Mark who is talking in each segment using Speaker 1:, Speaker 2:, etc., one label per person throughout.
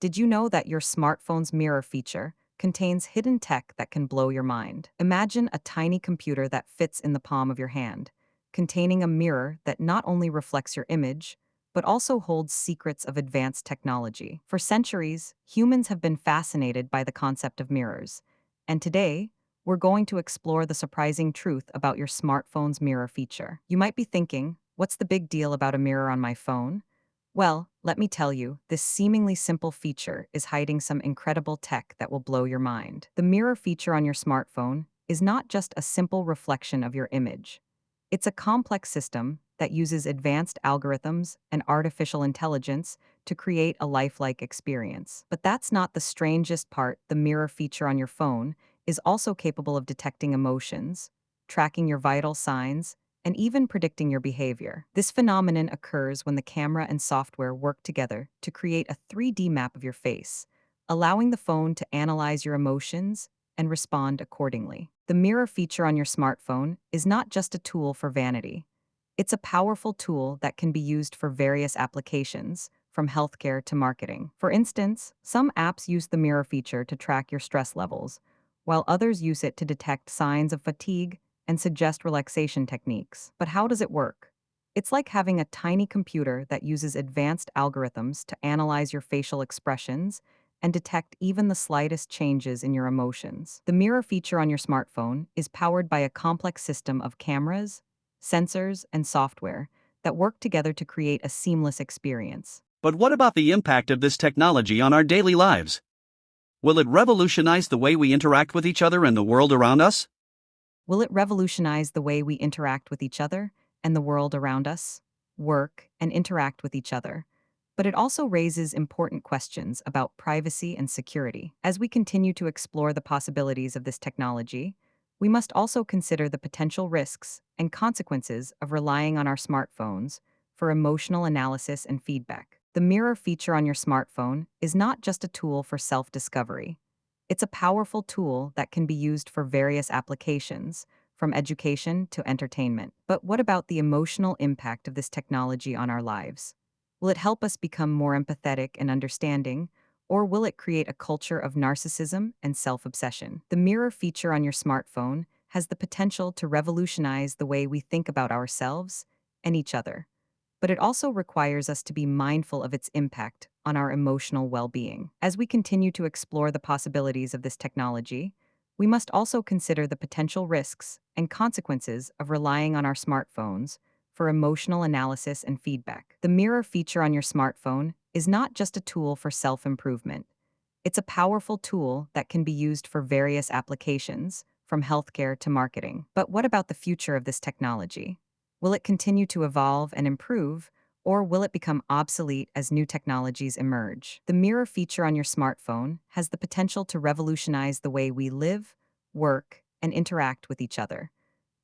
Speaker 1: Did you know that your smartphone's mirror feature contains hidden tech that can blow your mind? Imagine a tiny computer that fits in the palm of your hand, containing a mirror that not only reflects your image, but also holds secrets of advanced technology. For centuries, humans have been fascinated by the concept of mirrors, and today, we're going to explore the surprising truth about your smartphone's mirror feature. You might be thinking, what's the big deal about a mirror on my phone? Well, let me tell you, this seemingly simple feature is hiding some incredible tech that will blow your mind. The mirror feature on your smartphone is not just a simple reflection of your image. It's a complex system that uses advanced algorithms and artificial intelligence to create a lifelike experience. But that's not the strangest part. The mirror feature on your phone is also capable of detecting emotions, tracking your vital signs, and even predicting your behavior. This phenomenon occurs when the camera and software work together to create a 3D map of your face, allowing the phone to analyze your emotions and respond accordingly. The mirror feature on your smartphone is not just a tool for vanity. It's a powerful tool that can be used for various applications, from healthcare to marketing. For instance, some apps use the mirror feature to track your stress levels, while others use it to detect signs of fatigue and suggest relaxation techniques. But how does it work? It's like having a tiny computer that uses advanced algorithms to analyze your facial expressions and detect even the slightest changes in your emotions. The mirror feature on your smartphone is powered by a complex system of cameras, sensors, and software that work together to create a seamless experience.
Speaker 2: But what about the impact of this technology on our daily lives? Will it revolutionize the way we interact with each other and the world around us?
Speaker 1: Will it revolutionize the way we interact with each other and the world around us, work, and interact with each other? But it also raises important questions about privacy and security. As we continue to explore the possibilities of this technology, we must also consider the potential risks and consequences of relying on our smartphones for emotional analysis and feedback. The mirror feature on your smartphone is not just a tool for self-discovery. It's a powerful tool that can be used for various applications, from education to entertainment. But what about the emotional impact of this technology on our lives? Will it help us become more empathetic and understanding, or will it create a culture of narcissism and self-obsession? The mirror feature on your smartphone has the potential to revolutionize the way we think about ourselves and each other, but it also requires us to be mindful of its impact on our emotional well-being. As we continue to explore the possibilities of this technology, we must also consider the potential risks and consequences of relying on our smartphones for emotional analysis and feedback. The mirror feature on your smartphone is not just a tool for self-improvement. It's a powerful tool that can be used for various applications, from healthcare to marketing. But what about the future of this technology? Will it continue to evolve and improve, or will it become obsolete as new technologies emerge? The mirror feature on your smartphone has the potential to revolutionize the way we live, work, and interact with each other,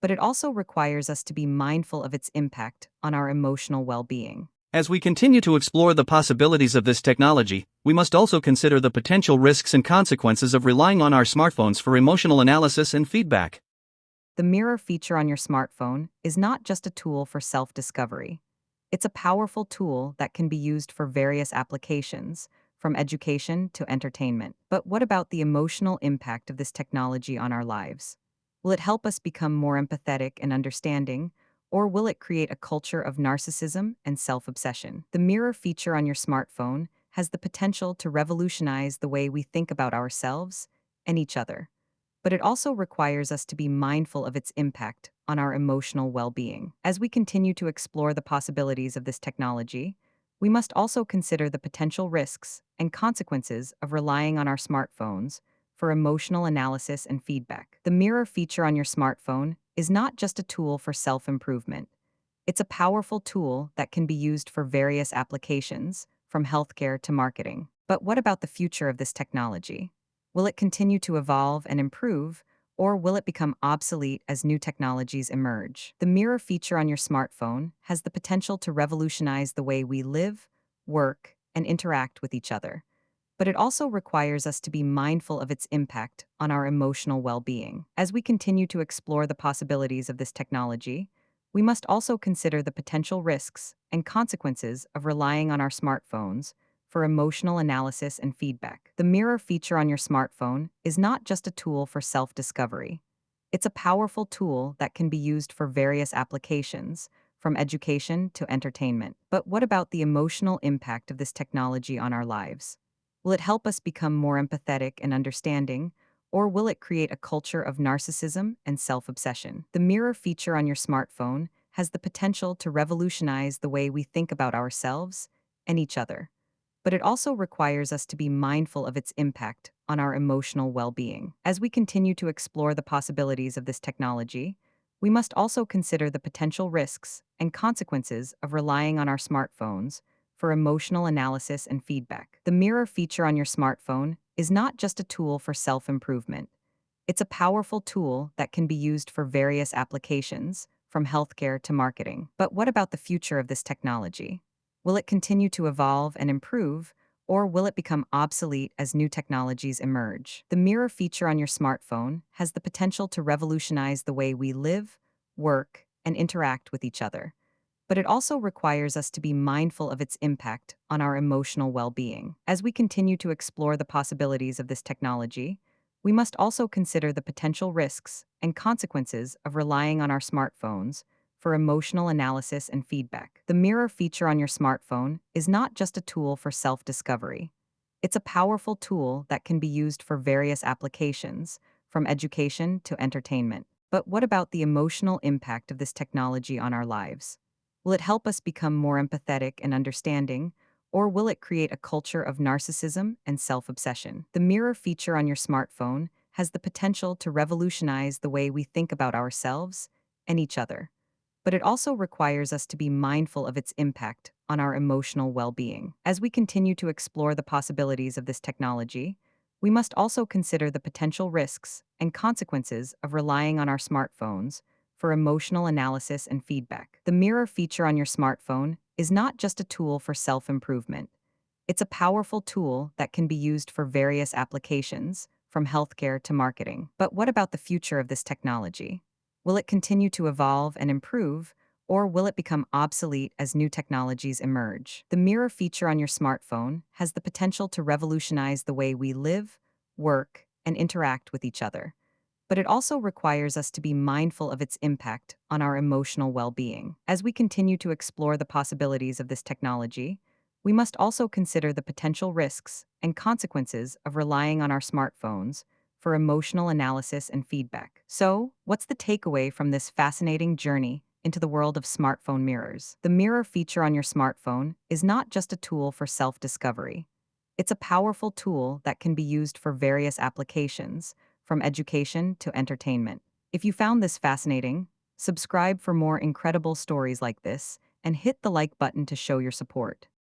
Speaker 1: but it also requires us to be mindful of its impact on our emotional well-being.
Speaker 2: As we continue to explore the possibilities of this technology, we must also consider the potential risks and consequences of relying on our smartphones for emotional analysis and feedback.
Speaker 1: The mirror feature on your smartphone is not just a tool for self-discovery. It's a powerful tool that can be used for various applications, from education to entertainment. But what about the emotional impact of this technology on our lives? Will it help us become more empathetic and understanding, or will it create a culture of narcissism and self-obsession? The mirror feature on your smartphone has the potential to revolutionize the way we think about ourselves and each other, but it also requires us to be mindful of its impact on our emotional well-being. As we continue to explore the possibilities of this technology, we must also consider the potential risks and consequences of relying on our smartphones for emotional analysis and feedback. The mirror feature on your smartphone is not just a tool for self-improvement. It's a powerful tool that can be used for various applications, from healthcare to marketing. But what about the future of this technology? Will it continue to evolve and improve, or will it become obsolete as new technologies emerge? The mirror feature on your smartphone has the potential to revolutionize the way we live, work, and interact with each other, but it also requires us to be mindful of its impact on our emotional well-being. As we continue to explore the possibilities of this technology, we must also consider the potential risks and consequences of relying on our smartphones for emotional analysis and feedback. The mirror feature on your smartphone is not just a tool for self-discovery. It's a powerful tool that can be used for various applications, from education to entertainment. But what about the emotional impact of this technology on our lives? Will it help us become more empathetic and understanding, or will it create a culture of narcissism and self-obsession? The mirror feature on your smartphone has the potential to revolutionize the way we think about ourselves and each other, but it also requires us to be mindful of its impact on our emotional well-being. As we continue to explore the possibilities of this technology, we must also consider the potential risks and consequences of relying on our smartphones for emotional analysis and feedback. The mirror feature on your smartphone is not just a tool for self-improvement. It's a powerful tool that can be used for various applications, from healthcare to marketing. But what about the future of this technology? Will it continue to evolve and improve, or will it become obsolete as new technologies emerge? The mirror feature on your smartphone has the potential to revolutionize the way we live, work, and interact with each other, but it also requires us to be mindful of its impact on our emotional well-being. As we continue to explore the possibilities of this technology, we must also consider the potential risks and consequences of relying on our smartphones for emotional analysis and feedback. The mirror feature on your smartphone is not just a tool for self-discovery. It's a powerful tool that can be used for various applications, from education to entertainment. But what about the emotional impact of this technology on our lives? Will it help us become more empathetic and understanding, or will it create a culture of narcissism and self-obsession? The mirror feature on your smartphone has the potential to revolutionize the way we think about ourselves and each other, but it also requires us to be mindful of its impact on our emotional well-being. As we continue to explore the possibilities of this technology, we must also consider the potential risks and consequences of relying on our smartphones for emotional analysis and feedback. The mirror feature on your smartphone is not just a tool for self-improvement. It's a powerful tool that can be used for various applications, from healthcare to marketing. But what about the future of this technology? Will it continue to evolve and improve, or will it become obsolete as new technologies emerge? The mirror feature on your smartphone has the potential to revolutionize the way we live, work, and interact with each other, but it also requires us to be mindful of its impact on our emotional well-being. As we continue to explore the possibilities of this technology, we must also consider the potential risks and consequences of relying on our smartphones for emotional analysis and feedback. So, what's the takeaway from this fascinating journey into the world of smartphone mirrors? The mirror feature on your smartphone is not just a tool for self-discovery. It's a powerful tool that can be used for various applications, from education to entertainment. If you found this fascinating, subscribe for more incredible stories like this and hit the like button to show your support.